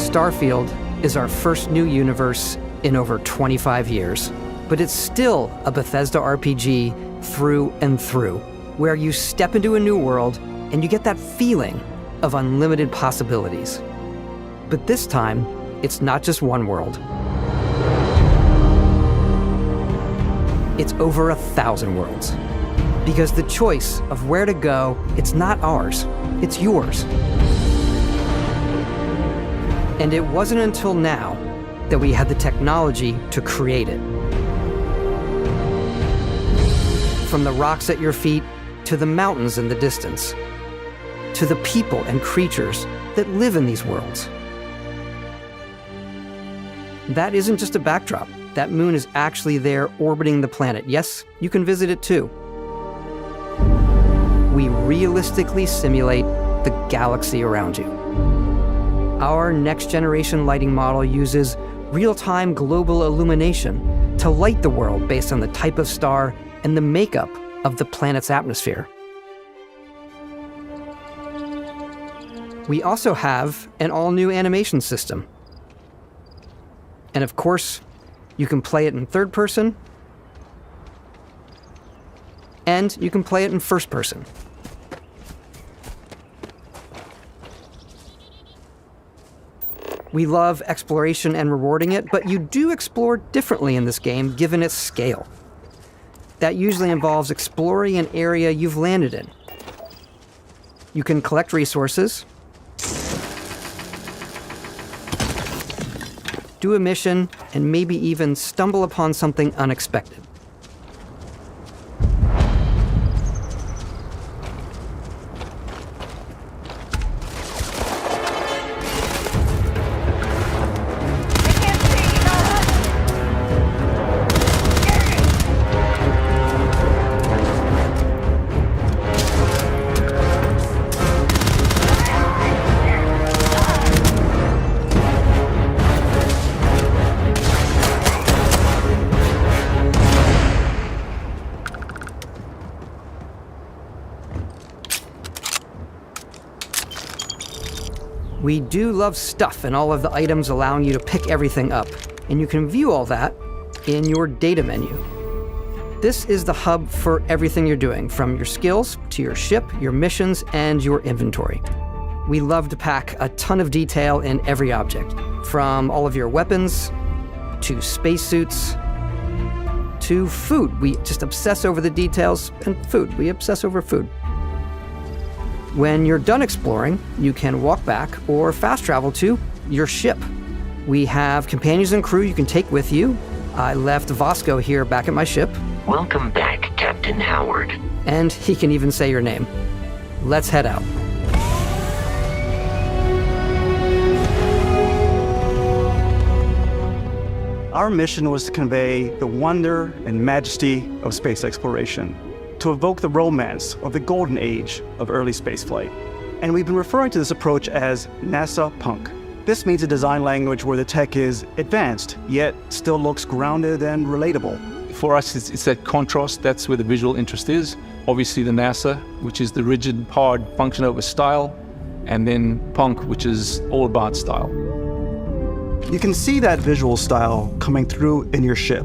Starfield is our first new universe in over 25 years. But it's still a Bethesda RPG through and through, where you step into a new world and you get that feeling of unlimited possibilities. But this time, it's not just one world. It's over 1,000 worlds. Because the choice of where to go, it's not ours, it's yours. And it wasn't until now that we had the technology to create it. From the rocks at your feet, to the mountains in the distance, to the people and creatures that live in these worlds. That isn't just a backdrop. That moon is actually there orbiting the planet. Yes, you can visit it too. We realistically simulate the galaxy around you. Our next-generation lighting model uses real-time global illumination to light the world based on the type of star and the makeup of the planet's atmosphere. We also have an all-new animation system. And of course, you can play it in third person, and you can play it in first person. We love exploration and rewarding it, but you do explore differently in this game given its scale. That usually involves exploring an area you've landed in. You can collect resources, do a mission, and maybe even stumble upon something unexpected. We do love stuff and all of the items allowing you to pick everything up, and you can view all that in your data menu. This is the hub for everything you're doing, from your skills to your ship, your missions, and your inventory. We love to pack a ton of detail in every object, from all of your weapons, to spacesuits, to food. We just obsess over the details, and food. We obsess over food. When you're done exploring, you can walk back or fast travel to your ship. We have companions and crew you can take with you. I left Vasco here back at my ship. Welcome back, Captain Howard. And he can even say your name. Let's head out. Our mission was to convey the wonder and majesty of space exploration, to evoke the romance of the golden age of early spaceflight. And we've been referring to this approach as NASA Punk. This means a design language where the tech is advanced, yet still looks grounded and relatable. For us, it's that contrast. That's where the visual interest is. Obviously the NASA, which is the rigid, hard function over style, and then Punk, which is all about style. You can see that visual style coming through in your ship.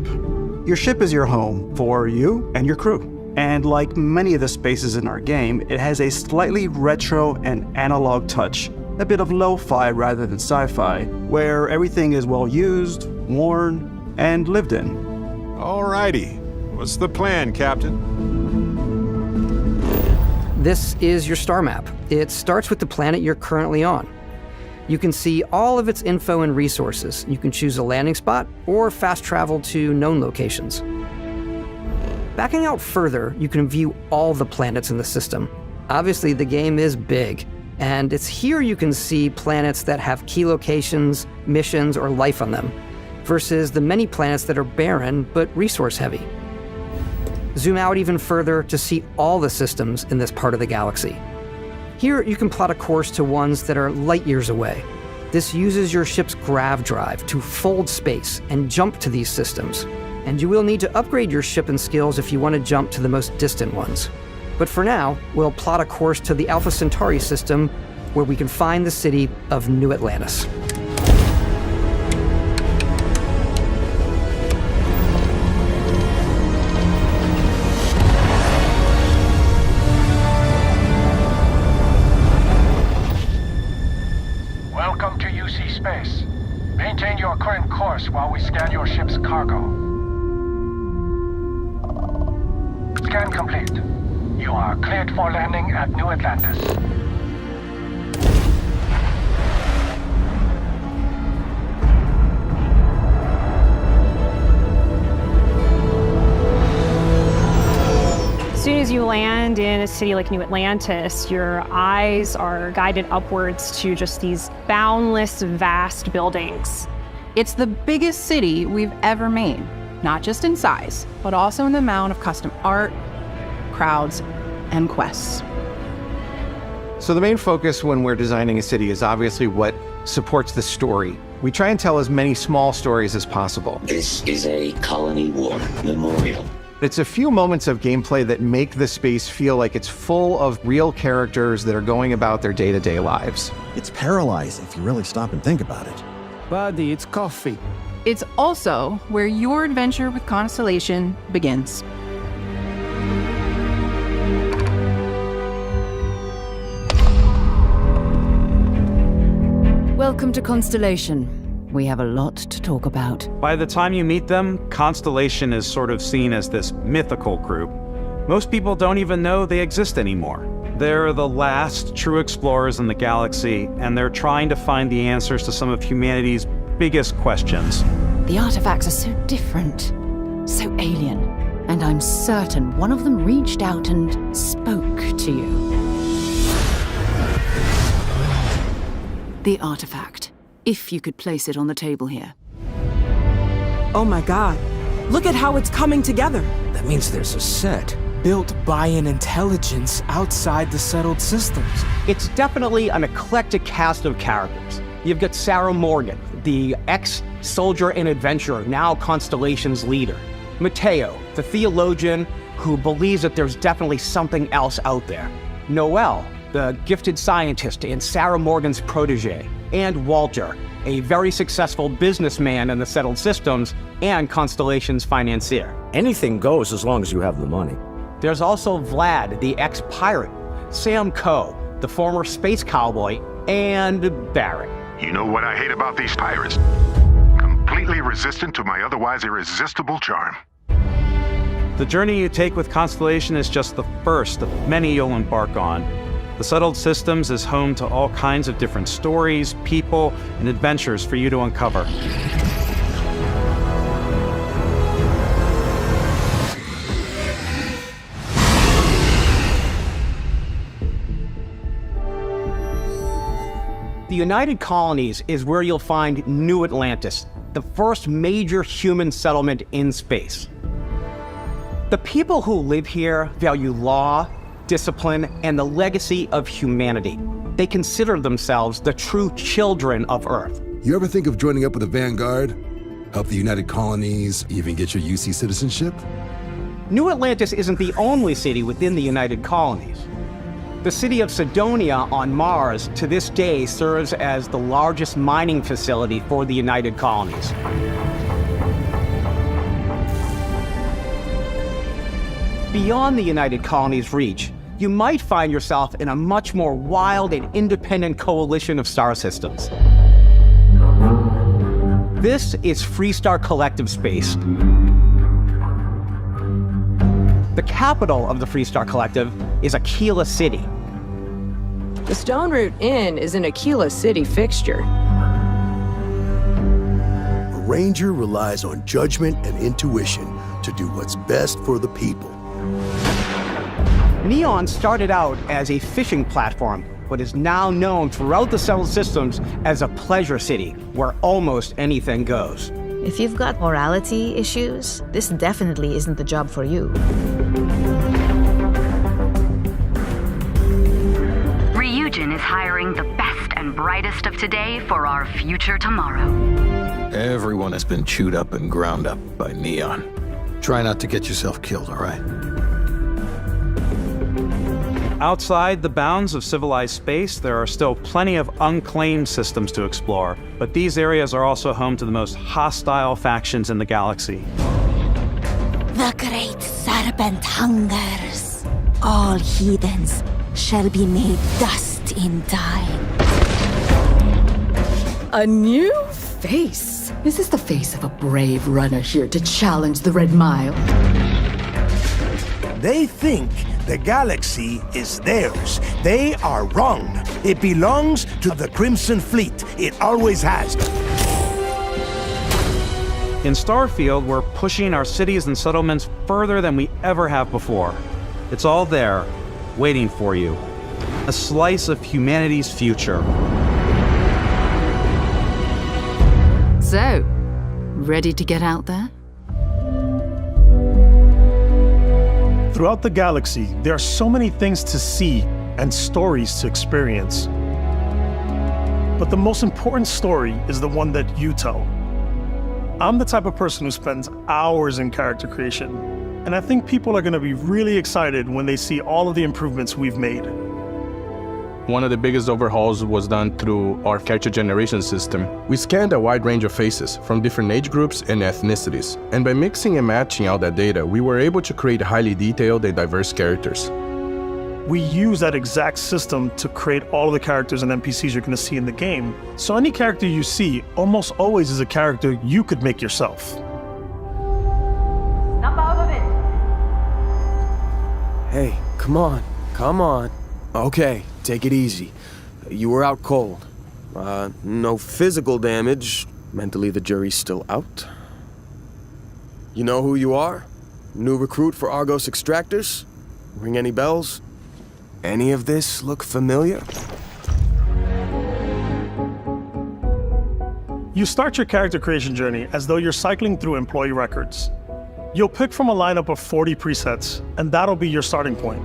Your ship is your home for you and your crew. And like many of the spaces in our game, it has a slightly retro and analog touch, a bit of lo-fi rather than sci-fi, where everything is well used, worn, and lived in. Alrighty, what's the plan, Captain? This is your star map. It starts with the planet you're currently on. You can see all of its info and resources. You can choose a landing spot or fast travel to known locations. Backing out further, you can view all the planets in the system. Obviously, the game is big, and it's here you can see planets that have key locations, missions, or life on them, versus the many planets that are barren but resource-heavy. Zoom out even further to see all the systems in this part of the galaxy. Here, you can plot a course to ones that are light years away. This uses your ship's grav drive to fold space and jump to these systems. And you will need to upgrade your ship and skills if you want to jump to the most distant ones. But for now, we'll plot a course to the Alpha Centauri system where we can find the city of New Atlantis. space. Maintain your current course while we scan your ship's cargo. Scan complete. You are cleared for landing at New Atlantis. As soon as you land in a city like New Atlantis, your eyes are guided upwards to just these boundless, vast buildings. It's the biggest city we've ever made, not just in size, but also in the amount of custom art, crowds, and quests. So the main focus when we're designing a city is obviously what supports the story. We try and tell as many small stories as possible. This is a Colony War memorial. It's a few moments of gameplay that make the space feel like it's full of real characters that are going about their day-to-day lives. It's paralyzing if you really stop and think about it. Buddy, it's coffee. It's also where your adventure with Constellation begins. Welcome to Constellation. We have a lot to talk about. By the time you meet them, Constellation is sort of seen as this mythical group. Most people don't even know they exist anymore. They're the last true explorers in the galaxy, and they're trying to find the answers to some of humanity's biggest questions. The artifacts are so different, so alien, and I'm certain one of them reached out and spoke to you. The artifact, if you could place it on the table here. Oh my god, look at how it's coming together. That means there's a set built by an intelligence outside the settled systems. It's definitely an eclectic cast of characters. You've got Sarah Morgan, the ex-soldier and adventurer, now Constellation's leader. Mateo, the theologian who believes that there's definitely something else out there. Noel, the gifted scientist and Sarah Morgan's protege. And Walter, a very successful businessman in the settled systems and Constellation's financier. Anything goes as long as you have the money. There's also Vlad, the ex-pirate, Sam Coe, the former space cowboy, and Barrett. You know what I hate about these pirates? Completely resistant to my otherwise irresistible charm. The journey you take with Constellation is just the first of many you'll embark on. The Settled Systems is home to all kinds of different stories, people, and adventures for you to uncover. The United Colonies is where you'll find New Atlantis, the first major human settlement in space. The people who live here value law, discipline, and the legacy of humanity. They consider themselves the true children of Earth. You ever think of joining up with the Vanguard? Help the United Colonies, even get your UC citizenship? New Atlantis isn't the only city within the United Colonies. The city of Sidonia on Mars to this day serves as the largest mining facility for the United Colonies. Beyond the United Colonies' reach, you might find yourself in a much more wild and independent coalition of star systems. This is Freestar Collective Space. The capital of the Freestar Collective is Aquila City. The Stone Root Inn is an Aquila City fixture. A ranger relies on judgment and intuition to do what's best for the people. Neon started out as a fishing platform, but is now known throughout the settled systems as a pleasure city, where almost anything goes. If you've got morality issues, this definitely isn't the job for you. Ryujin is hiring the best and brightest of today for our future tomorrow. Everyone has been chewed up and ground up by Neon. Try not to get yourself killed, all right? Outside the bounds of civilized space, there are still plenty of unclaimed systems to explore, but these areas are also home to the most hostile factions in the galaxy. The great serpent hungers. All heathens shall be made dust in time. A new face. Is this the face of a brave runner here to challenge the Red Mile? They think the galaxy is theirs. They are wrong. It belongs to the Crimson Fleet. It always has. In Starfield, we're pushing our cities and settlements further than we ever have before. It's all there, waiting for you. A slice of humanity's future. So, ready to get out there? Throughout the galaxy, there are so many things to see and stories to experience. But the most important story is the one that you tell. I'm the type of person who spends hours in character creation, and I think people are going to be really excited when they see all of the improvements we've made. One of the biggest overhauls was done through our character generation system. We scanned a wide range of faces from different age groups and ethnicities, and by mixing and matching all that data, we were able to create highly detailed and diverse characters. We use that exact system to create all of the characters and NPCs you're going to see in the game. So any character you see almost always is a character you could make yourself. Snap out of it! Hey, come on. Okay, take it easy. You were out cold. No physical damage. Mentally, the jury's still out. You know who you are? New recruit for Argos Extractors? Ring any bells? Any of this look familiar? You start your character creation journey as though you're cycling through employee records. You'll pick from a lineup of 40 presets, and that'll be your starting point.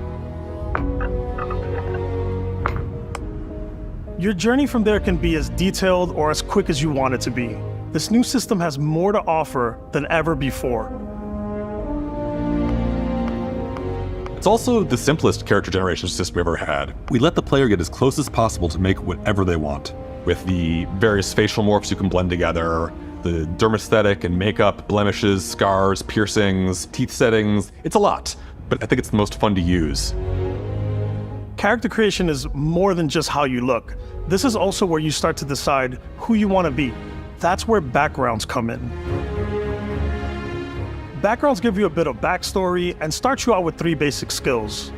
Your journey from there can be as detailed or as quick as you want it to be. This new system has more to offer than ever before. It's also the simplest character generation system we've ever had. We let the player get as close as possible to make whatever they want. With the various facial morphs you can blend together, the dermesthetic and makeup, blemishes, scars, piercings, teeth settings, it's a lot, but I think it's the most fun to use. Character creation is more than just how you look. This is also where you start to decide who you want to be. That's where backgrounds come in. Backgrounds give you a bit of backstory and start you out with 3 basic skills.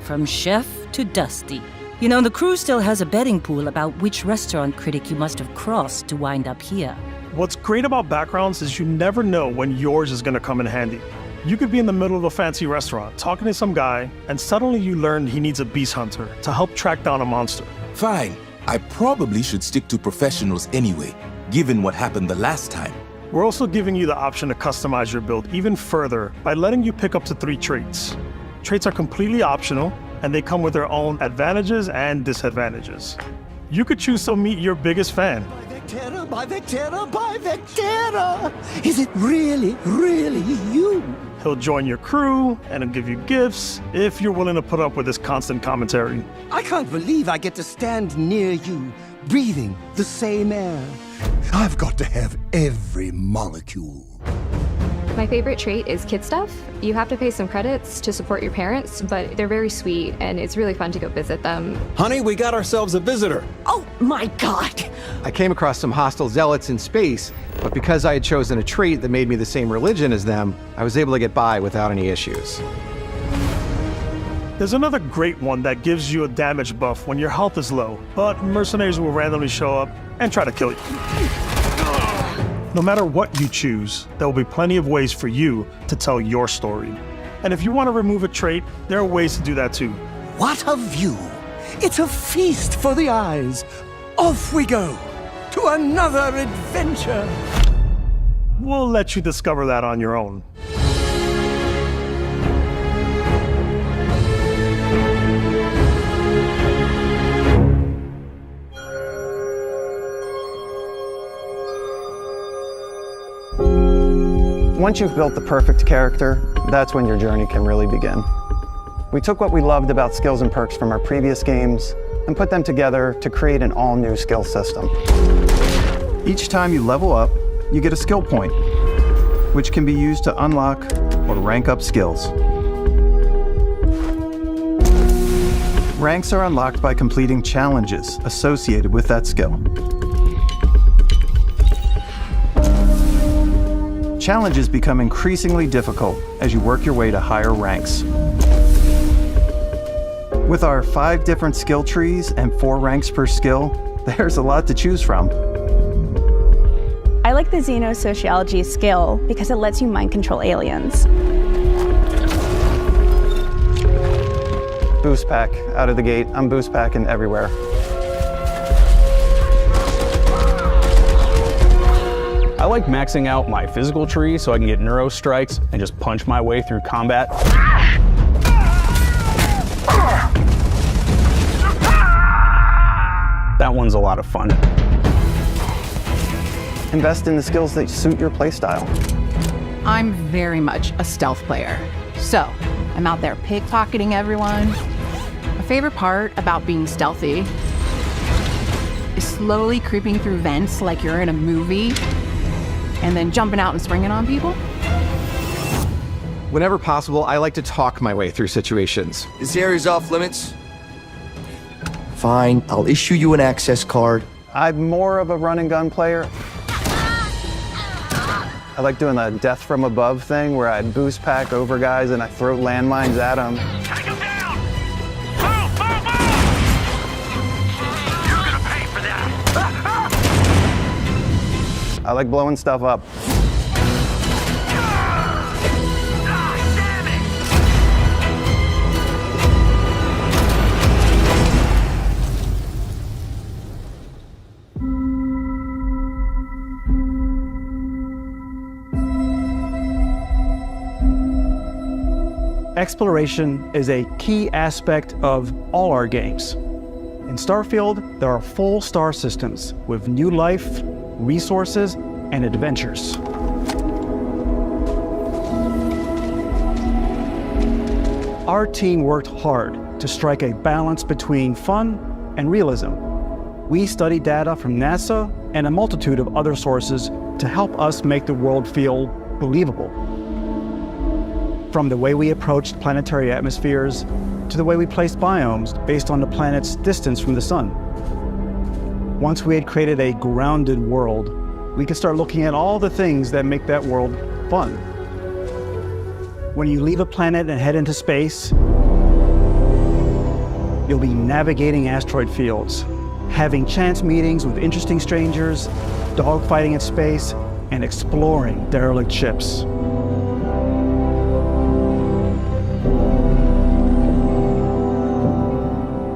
From chef to dusty. You know, the crew still has a betting pool about which restaurant critic you must have crossed to wind up here. What's great about backgrounds is you never know when yours is going to come in handy. You could be in the middle of a fancy restaurant talking to some guy, and suddenly you learn he needs a beast hunter to help track down a monster. Fine. I probably should stick to professionals anyway, given what happened the last time. We're also giving you the option to customize your build even further by letting you pick up to 3 traits. Traits are completely optional, and they come with their own advantages and disadvantages. You could choose to meet your biggest fan. By Vectera! Is it really you? He'll join your crew, and he'll give you gifts if you're willing to put up with his constant commentary. I can't believe I get to stand near you, breathing the same air. I've got to have every molecule. My favorite trait is kid stuff. You have to pay some credits to support your parents, but they're very sweet, and it's really fun to go visit them. Honey, we got ourselves a visitor. Oh my God! I came across some hostile zealots in space, but because I had chosen a trait that made me the same religion as them, I was able to get by without any issues. There's another great one that gives you a damage buff when your health is low, but mercenaries will randomly show up and try to kill you. No matter what you choose, there will be plenty of ways for you to tell your story. And if you want to remove a trait, there are ways to do that too. What a view! It's a feast for the eyes. Off we go to another adventure. We'll let you discover that on your own. Once you've built the perfect character, that's when your journey can really begin. We took what we loved about skills and perks from our previous games and put them together to create an all-new skill system. Each time you level up, you get a skill point, which can be used to unlock or rank up skills. Ranks are unlocked by completing challenges associated with that skill. Challenges become increasingly difficult as you work your way to higher ranks. With our 5 different skill trees and 4 ranks per skill, there's a lot to choose from. I like the xenosociology skill because it lets you mind control aliens. Boost pack out of the gate. I'm boost packing everywhere. I like maxing out my physical tree so I can get neuro strikes and just punch my way through combat. That one's a lot of fun. Invest in the skills that suit your playstyle. I'm very much a stealth player. So, I'm out there pickpocketing everyone. My favorite part about being stealthy is slowly creeping through vents like you're in a movie and then jumping out and springing on people. Whenever possible, I like to talk my way through situations. This area's off limits. Fine, I'll issue you an access card. I'm more of a run and gun player. I like doing the death from above thing where I boost pack over guys and I throw landmines at them. Take them down! Move, move, move! You're gonna pay for that! I like blowing stuff up. Exploration is a key aspect of all our games. In Starfield, there are full star systems with new life, resources, and adventures. Our team worked hard to strike a balance between fun and realism. We studied data from NASA and a multitude of other sources to help us make the world feel believable. From the way we approached planetary atmospheres to the way we placed biomes based on the planet's distance from the sun. Once we had created a grounded world, we could start looking at all the things that make that world fun. When you leave a planet and head into space, you'll be navigating asteroid fields, having chance meetings with interesting strangers, dogfighting in space, and exploring derelict ships.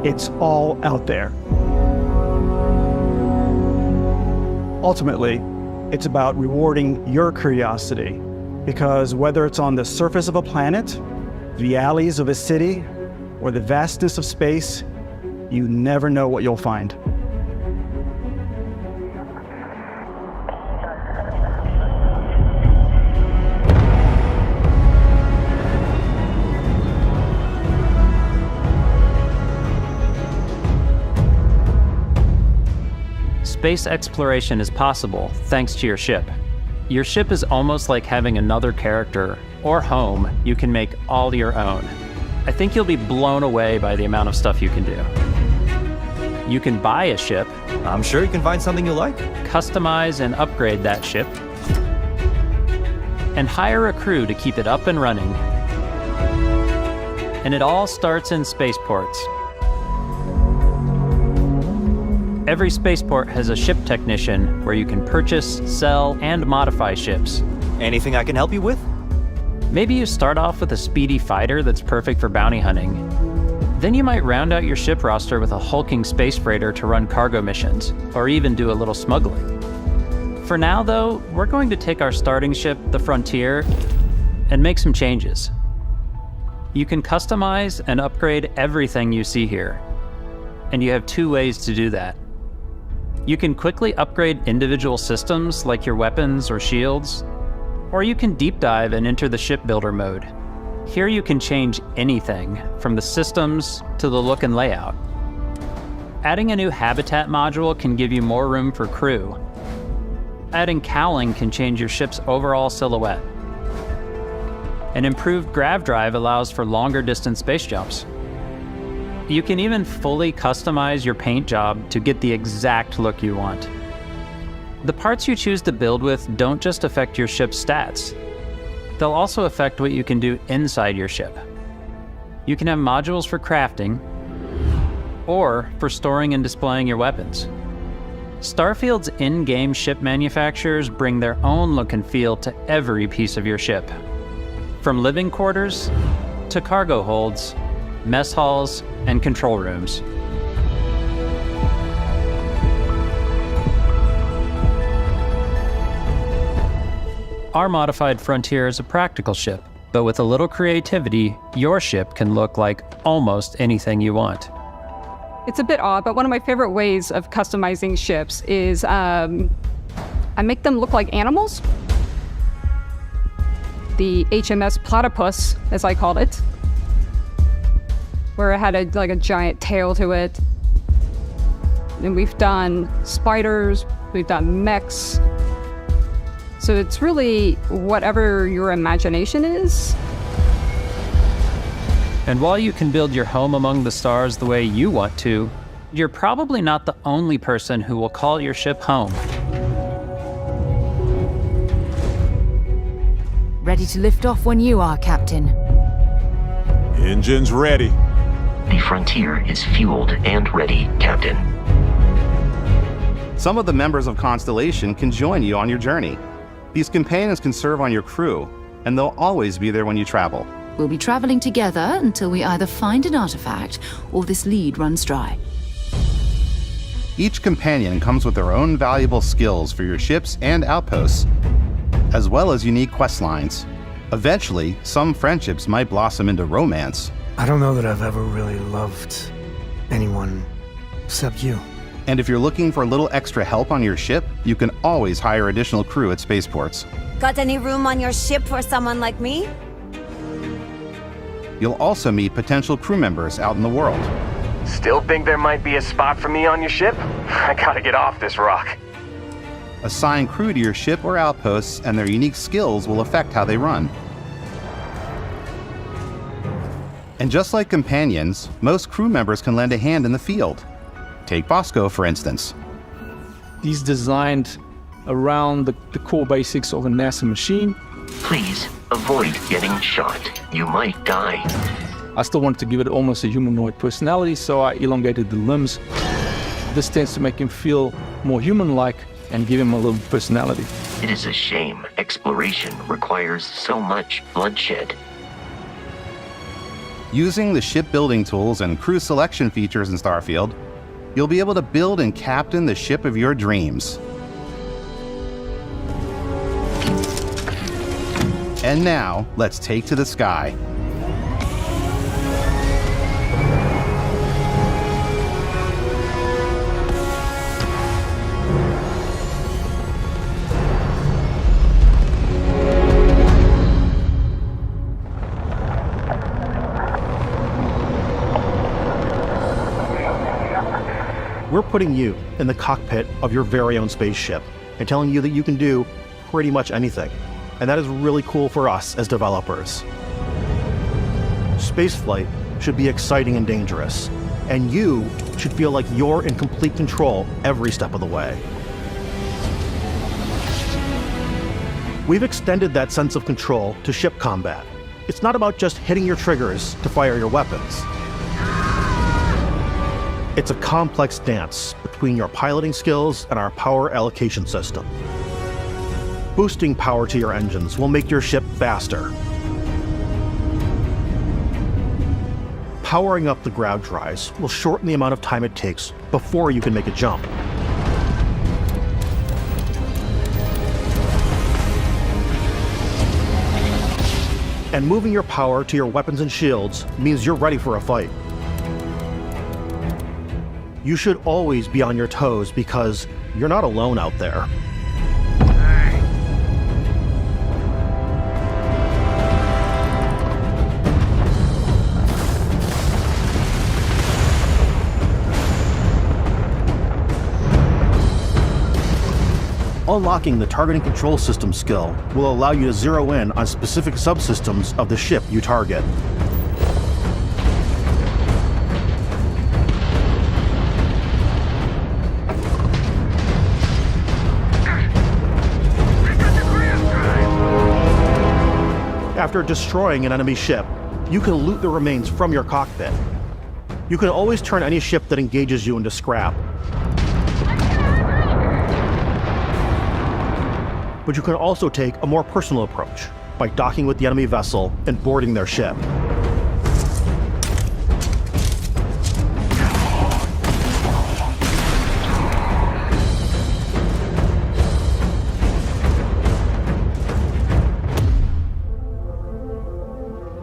It's all out there. Ultimately, it's about rewarding your curiosity, because whether it's on the surface of a planet, the alleys of a city, or the vastness of space, you never know what you'll find. Space exploration is possible thanks to your ship. Your ship is almost like having another character or home you can make all your own. I think you'll be blown away by the amount of stuff you can do. You can buy a ship. I'm sure you can find something you like. Customize and upgrade that ship. And hire a crew to keep it up and running. And it all starts in spaceports. Every spaceport has a ship technician where you can purchase, sell, and modify ships. Anything I can help you with? Maybe you start off with a speedy fighter that's perfect for bounty hunting. Then you might round out your ship roster with a hulking space freighter to run cargo missions, or even do a little smuggling. For now, though, we're going to take our starting ship, the Frontier, and make some changes. You can customize and upgrade everything you see here, and you have 2 ways to do that. You can quickly upgrade individual systems like your weapons or shields, or you can deep dive and enter the shipbuilder mode. Here you can change anything, from the systems to the look and layout. Adding a new habitat module can give you more room for crew. Adding cowling can change your ship's overall silhouette. An improved grav drive allows for longer distance space jumps. You can even fully customize your paint job to get the exact look you want. The parts you choose to build with don't just affect your ship's stats. They'll also affect what you can do inside your ship. You can have modules for crafting, or for storing and displaying your weapons. Starfield's in-game ship manufacturers bring their own look and feel to every piece of your ship. From living quarters to cargo holds, mess halls, and control rooms. Our modified Frontier is a practical ship, but with a little creativity, your ship can look like almost anything you want. It's a bit odd, but one of my favorite ways of customizing ships is I make them look like animals. The HMS Platypus, as I called it, where it had a giant tail to it. And we've done spiders, we've done mechs. So it's really whatever your imagination is. And while you can build your home among the stars the way you want to, you're probably not the only person who will call your ship home. Ready to lift off when you are, Captain. Engines ready. The Frontier is fueled and ready, Captain. Some of the members of Constellation can join you on your journey. These companions can serve on your crew, and they'll always be there when you travel. We'll be traveling together until we either find an artifact or this lead runs dry. Each companion comes with their own valuable skills for your ships and outposts, as well as unique quest lines. Eventually, some friendships might blossom into romance. I don't know that I've ever really loved anyone except you. And if you're looking for a little extra help on your ship, you can always hire additional crew at spaceports. Got any room on your ship for someone like me? You'll also meet potential crew members out in the world. Still think there might be a spot for me on your ship? I gotta get off this rock. Assign crew to your ship or outposts, and their unique skills will affect how they run. And just like companions, most crew members can lend a hand in the field. Take Bosco, for instance. He's designed around the core basics of a NASA machine. Please avoid getting shot. You might die. I still wanted to give it almost a humanoid personality, so I elongated the limbs. This tends to make him feel more human-like and give him a little personality. It is a shame exploration requires so much bloodshed. Using the shipbuilding tools and crew selection features in Starfield, you'll be able to build and captain the ship of your dreams. And now, let's take to the sky. We're putting you in the cockpit of your very own spaceship and telling you that you can do pretty much anything. And that is really cool for us as developers. Spaceflight should be exciting and dangerous, and you should feel like you're in complete control every step of the way. We've extended that sense of control to ship combat. It's not about just hitting your triggers to fire your weapons. It's a complex dance between your piloting skills and our power allocation system. Boosting power to your engines will make your ship faster. Powering up the grav drives will shorten the amount of time it takes before you can make a jump. And moving your power to your weapons and shields means you're ready for a fight. You should always be on your toes because you're not alone out there. Unlocking the targeting control system skill will allow you to zero in on specific subsystems of the ship you target. After destroying an enemy ship, you can loot the remains from your cockpit. You can always turn any ship that engages you into scrap. But you can also take a more personal approach by docking with the enemy vessel and boarding their ship.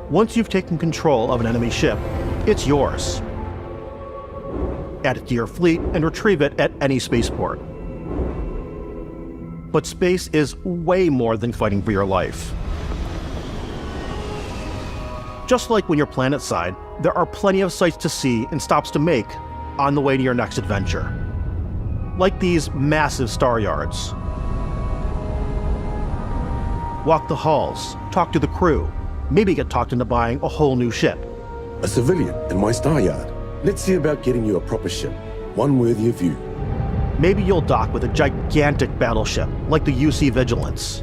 Once you've taken control of an enemy ship, it's yours. Add it to your fleet and retrieve it at any spaceport. But space is way more than fighting for your life. Just like when you're planetside, there are plenty of sights to see and stops to make on the way to your next adventure. Like these massive star yards. Walk the halls, talk to the crew, maybe get talked into buying a whole new ship. A civilian in my star yard. Let's see about getting you a proper ship, one worthy of you. Maybe you'll dock with a gigantic battleship, like the UC Vigilance.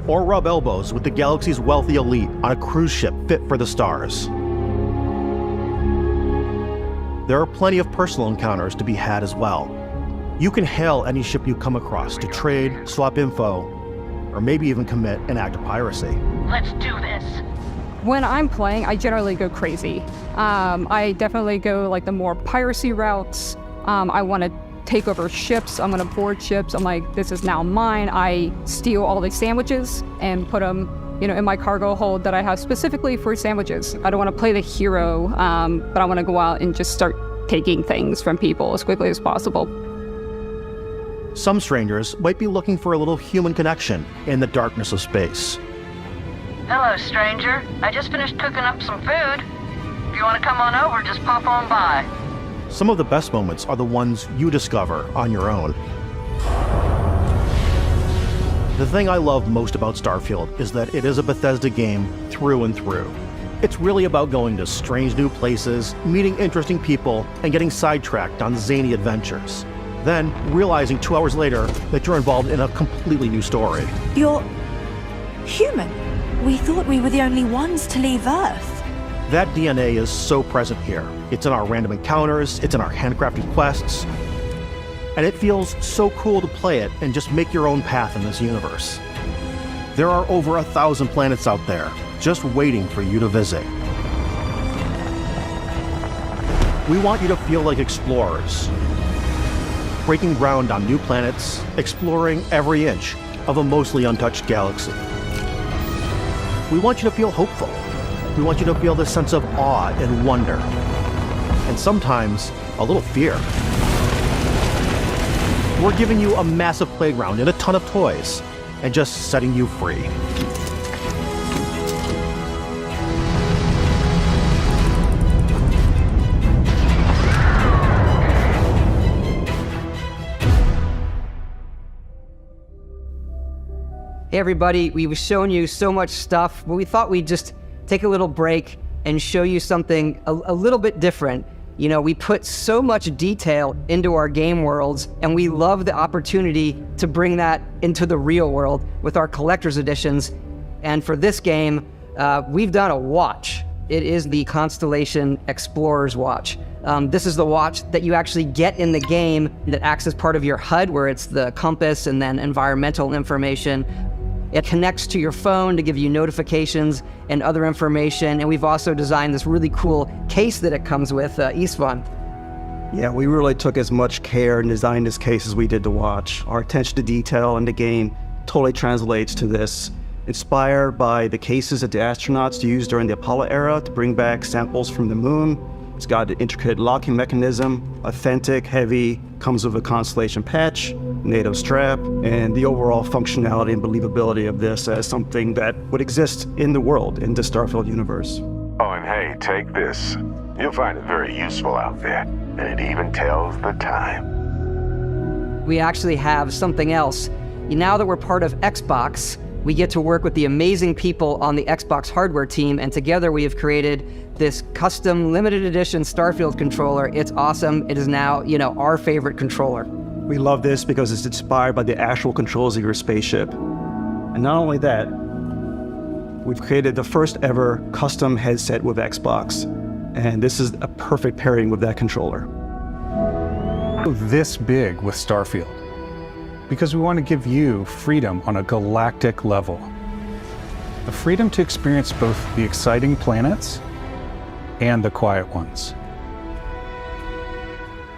Or rub elbows with the galaxy's wealthy elite on a cruise ship fit for the stars. There are plenty of personal encounters to be had as well. You can hail any ship you come across to trade, swap info, or maybe even commit an act of piracy. Let's do this. When I'm playing, I generally go crazy. I definitely go like the more piracy routes. I want to take over ships. I'm going to board ships. I'm like, this is now mine. I steal all the sandwiches and put them, in my cargo hold that I have specifically for sandwiches. I don't want to play the hero, but I want to go out and just start taking things from people as quickly as possible. Some strangers might be looking for a little human connection in the darkness of space. Hello, stranger. I just finished cooking up some food. If you want to come on over, just pop on by. Some of the best moments are the ones you discover on your own. The thing I love most about Starfield is that it is a Bethesda game through and through. It's really about going to strange new places, meeting interesting people, and getting sidetracked on zany adventures. Then realizing 2 hours later that you're involved in a completely new story. You're human. We thought we were the only ones to leave Earth. That DNA is so present here. It's in our random encounters, it's in our handcrafted quests, and it feels so cool to play it and just make your own path in this universe. There are over 1,000 planets out there, just waiting for you to visit. We want you to feel like explorers, breaking ground on new planets, exploring every inch of a mostly untouched galaxy. We want you to feel hopeful. We want you to feel this sense of awe and wonder, and sometimes a little fear. We're giving you a massive playground and a ton of toys, and just setting you free. Hey everybody, we've shown you so much stuff, but we thought we'd just take a little break and show you something a little bit different. We put so much detail into our game worlds, and we love the opportunity to bring that into the real world with our collector's editions. And for this game, we've done a watch. It is the Constellation Explorer's Watch. This is the watch that you actually get in the game that acts as part of your HUD, where it's the compass and then environmental information. It connects to your phone to give you notifications and other information. And we've also designed this really cool case that it comes with, Istvan. Yeah, we really took as much care and designed this case as we did to watch. Our attention to detail in the game totally translates to this. Inspired by the cases that the astronauts used during the Apollo era to bring back samples from the moon. It's got an intricate locking mechanism, authentic, heavy, comes with a Constellation patch, NATO strap, and the overall functionality and believability of this as something that would exist in the world, in the Starfield universe. Oh, and hey, take this. You'll find it very useful out there, and it even tells the time. We actually have something else. Now that we're part of Xbox, we get to work with the amazing people on the Xbox hardware team, and together we have created this custom limited edition Starfield controller. It's awesome. It is now, our favorite controller. We love this because it's inspired by the actual controls of your spaceship. And not only that, we've created the first ever custom headset with Xbox. And this is a perfect pairing with that controller. This big with Starfield, because we want to give you freedom on a galactic level. The freedom to experience both the exciting planets and the quiet ones.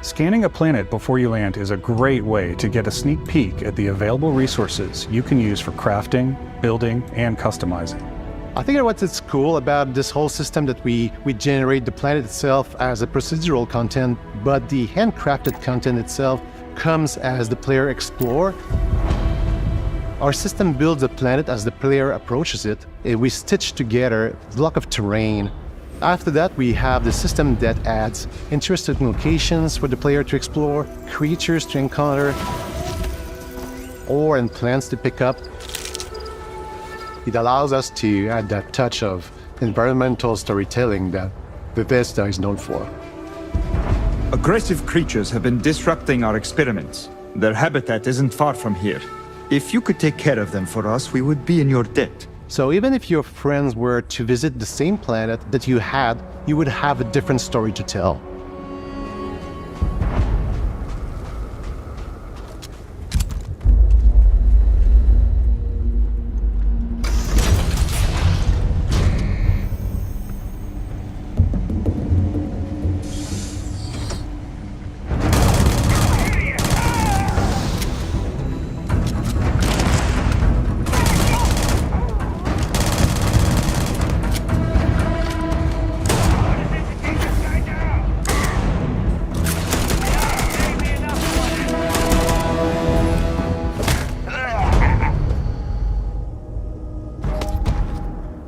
Scanning a planet before you land is a great way to get a sneak peek at the available resources you can use for crafting, building, and customizing. I think what's cool about this whole system that we generate the planet itself as a procedural content, but the handcrafted content itself comes as the player explore. Our system builds a planet as the player approaches it. We stitch together a block of terrain. After that, we have the system that adds interesting locations for the player to explore, creatures to encounter, ore and plants to pick up. It allows us to add that touch of environmental storytelling that Bethesda is known for. Aggressive creatures have been disrupting our experiments. Their habitat isn't far from here. If you could take care of them for us, we would be in your debt. So even if your friends were to visit the same planet that you had, you would have a different story to tell.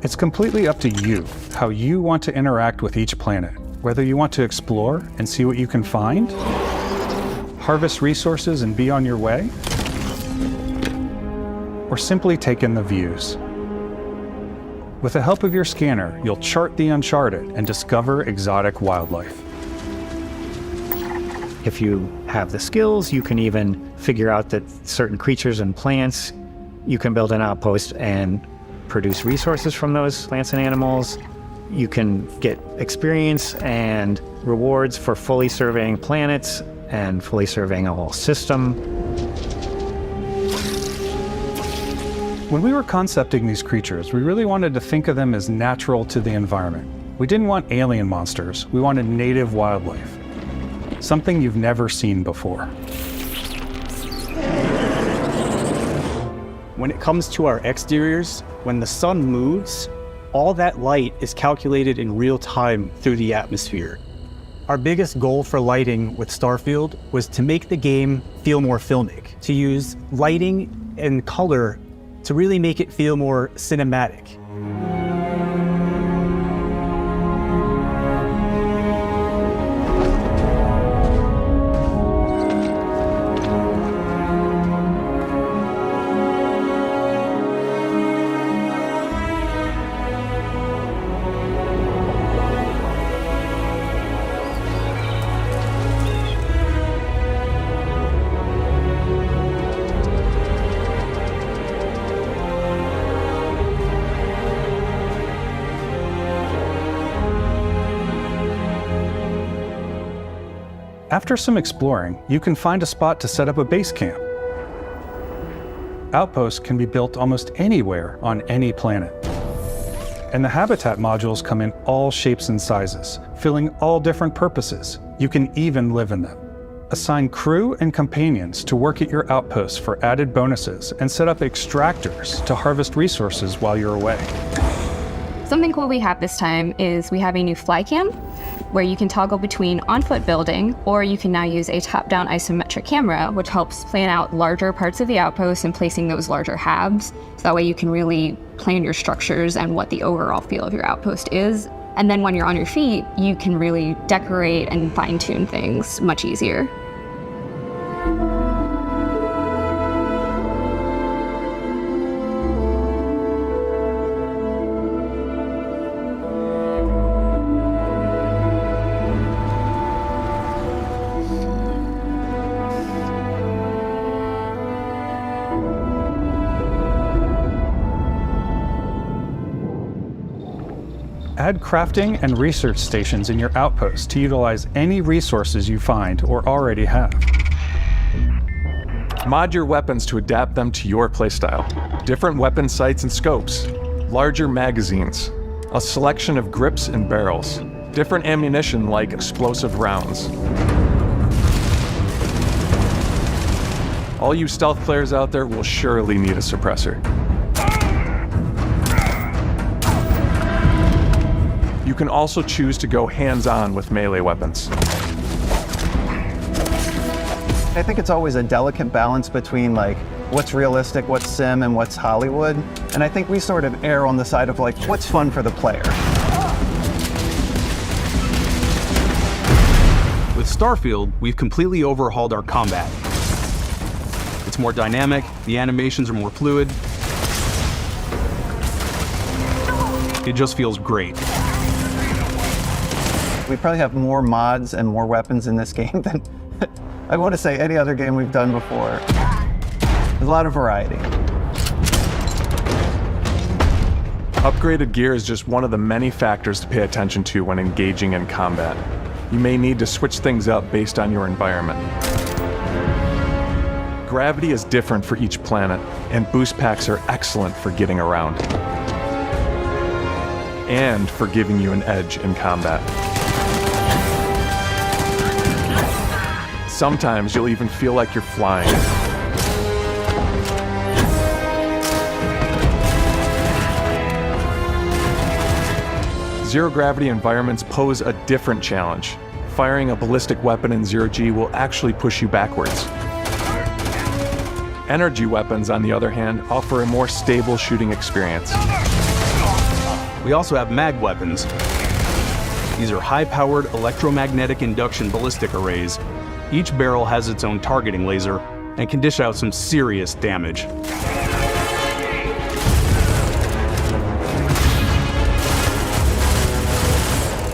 It's completely up to you how you want to interact with each planet, whether you want to explore and see what you can find, harvest resources and be on your way, or simply take in the views. With the help of your scanner, you'll chart the uncharted and discover exotic wildlife. If you have the skills, you can even figure out that certain creatures and plants, you can build an outpost and produce resources from those plants and animals. You can get experience and rewards for fully surveying planets and fully surveying a whole system. When we were concepting these creatures, we really wanted to think of them as natural to the environment. We didn't want alien monsters, we wanted native wildlife. Something you've never seen before. When it comes to our exteriors, when the sun moves, all that light is calculated in real time through the atmosphere. Our biggest goal for lighting with Starfield was to make the game feel more filmic, to use lighting and color to really make it feel more cinematic. After some exploring, you can find a spot to set up a base camp. Outposts can be built almost anywhere on any planet. And the habitat modules come in all shapes and sizes, filling all different purposes. You can even live in them. Assign crew and companions to work at your outposts for added bonuses and set up extractors to harvest resources while you're away. Something cool we have this time is we have a new fly cam where you can toggle between on-foot building, or you can now use a top-down isometric camera, which helps plan out larger parts of the outpost and placing those larger halves. So that way you can really plan your structures and what the overall feel of your outpost is. And then when you're on your feet, you can really decorate and fine-tune things much easier. Add crafting and research stations in your outpost to utilize any resources you find or already have. Mod your weapons to adapt them to your playstyle. Different weapon sights and scopes, larger magazines, a selection of grips and barrels, different ammunition like explosive rounds. All you stealth players out there will surely need a suppressor. You can also choose to go hands-on with melee weapons. I think it's always a delicate balance between like what's realistic, what's sim, and what's Hollywood. And I think we sort of err on the side of like what's fun for the player. With Starfield, we've completely overhauled our combat. It's more dynamic, the animations are more fluid. It just feels great. We probably have more mods and more weapons in this game than I want to say any other game we've done before. There's a lot of variety. Upgraded gear is just one of the many factors to pay attention to when engaging in combat. You may need to switch things up based on your environment. Gravity is different for each planet, and boost packs are excellent for getting around. And for giving you an edge in combat. Sometimes you'll even feel like you're flying. Zero-gravity environments pose a different challenge. Firing a ballistic weapon in zero-G will actually push you backwards. Energy weapons, on the other hand, offer a more stable shooting experience. We also have mag weapons. These are high-powered electromagnetic induction ballistic arrays. Each barrel has its own targeting laser and can dish out some serious damage.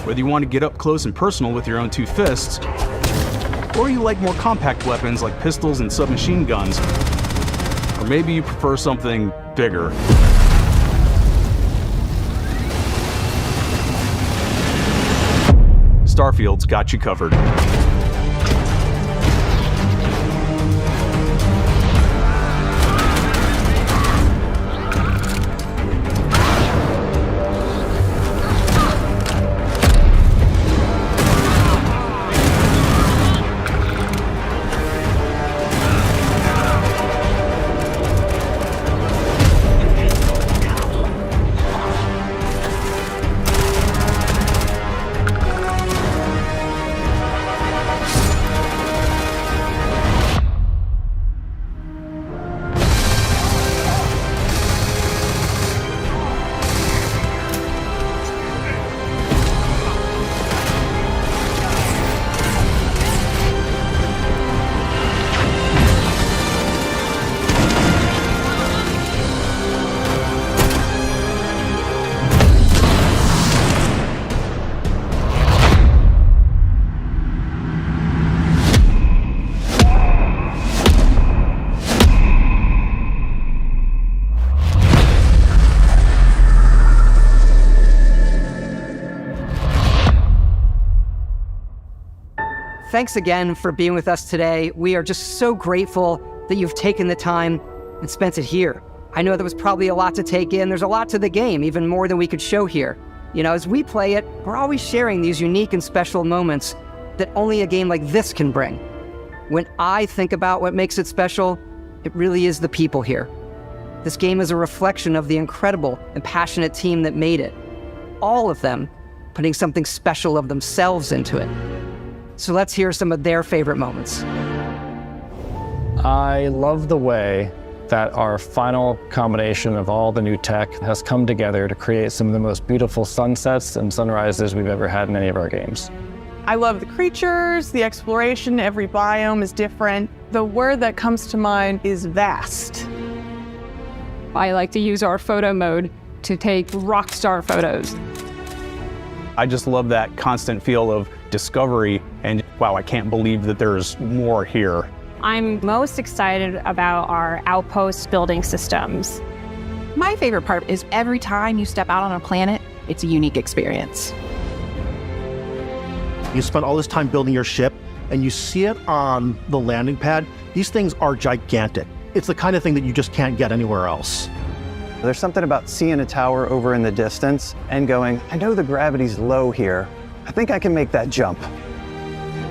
Whether you want to get up close and personal with your own two fists, or you like more compact weapons like pistols and submachine guns, or maybe you prefer something bigger. Starfield's got you covered. Thanks again for being with us today. We are just so grateful that you've taken the time and spent it here. I know there was probably a lot to take in. There's a lot to the game, even more than we could show here. You know, as we play it, we're always sharing these unique and special moments that only a game like this can bring. When I think about what makes it special, it really is the people here. This game is a reflection of the incredible and passionate team that made it. All of them putting something special of themselves into it. So let's hear some of their favorite moments. I love the way that our final combination of all the new tech has come together to create some of the most beautiful sunsets and sunrises we've ever had in any of our games. I love the creatures, the exploration, every biome is different. The word that comes to mind is vast. I like to use our photo mode to take rock star photos. I just love that constant feel of discovery and, wow, I can't believe that there's more here. I'm most excited about our outpost building systems. My favorite part is every time you step out on a planet, It's a unique experience. You spend all this time building your ship, and you see it on the landing pad. These things are gigantic. It's the kind of thing that you just can't get anywhere else. There's something about seeing a tower over in the distance and going, I know the gravity's low here. I think I can make that jump.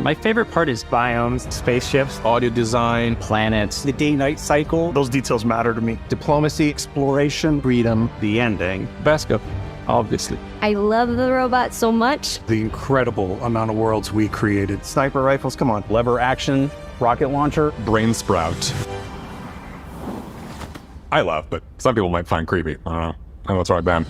My favorite part is biomes, spaceships, audio design, planets, the day-night cycle. Those details matter to me. Diplomacy, exploration, freedom, the ending. Beskap, obviously. I love the robot so much. The incredible amount of worlds we created. Sniper rifles, come on. Lever action, rocket launcher. Brain sprout. I love, but some people might find creepy. I don't know. I know what's right, Ben.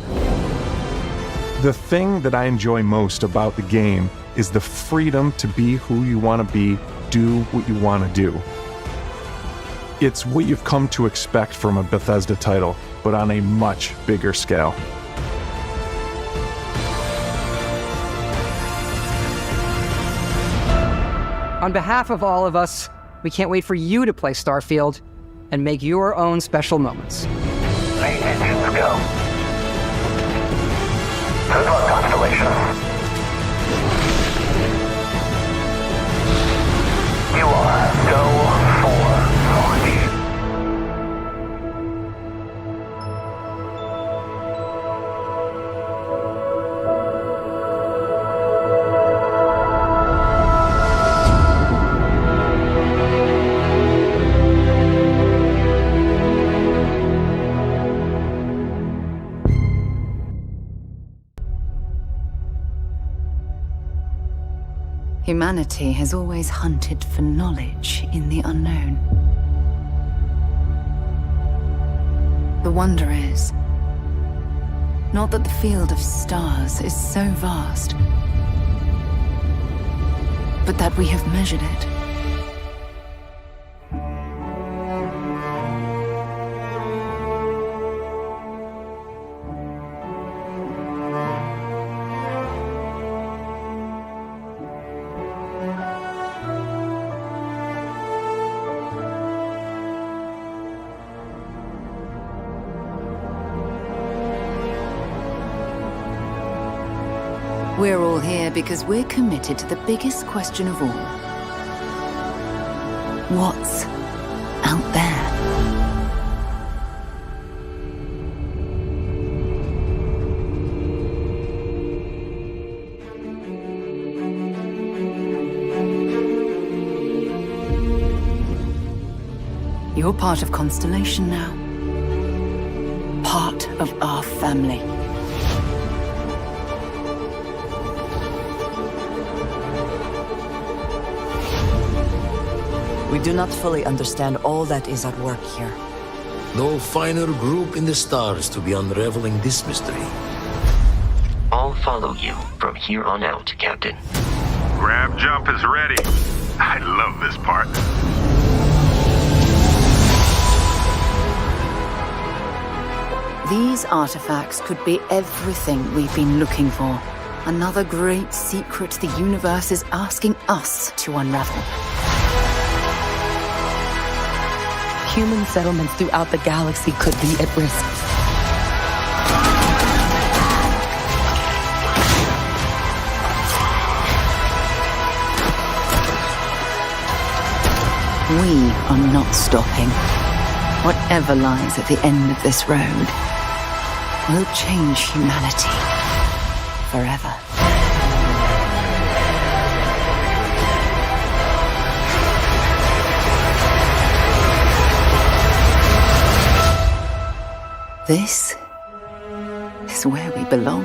The thing that I enjoy most about the game is the freedom to be who you want to be, do what you want to do. It's what you've come to expect from a Bethesda title, but on a much bigger scale. On behalf of all of us, we can't wait for you to play Starfield and make your own special moments. Main engines go. Good luck, Constellation. You are go for launch. Humanity has always hunted for knowledge in the unknown. The wonder is, not that the field of stars is so vast, but that we have measured it. We're all here because we're committed to the biggest question of all. What's out there? You're part of Constellation now. Part of our family. We do not fully understand all that is at work here. No finer group in the stars to be unraveling this mystery. I'll follow you from here on out, Captain. Grab jump is ready. I love this part. These artifacts could be everything we've been looking for. Another great secret the universe is asking us to unravel. Human settlements throughout the galaxy could be at risk. We are not stopping. Whatever lies at the end of this road will change humanity forever. This is where we belong.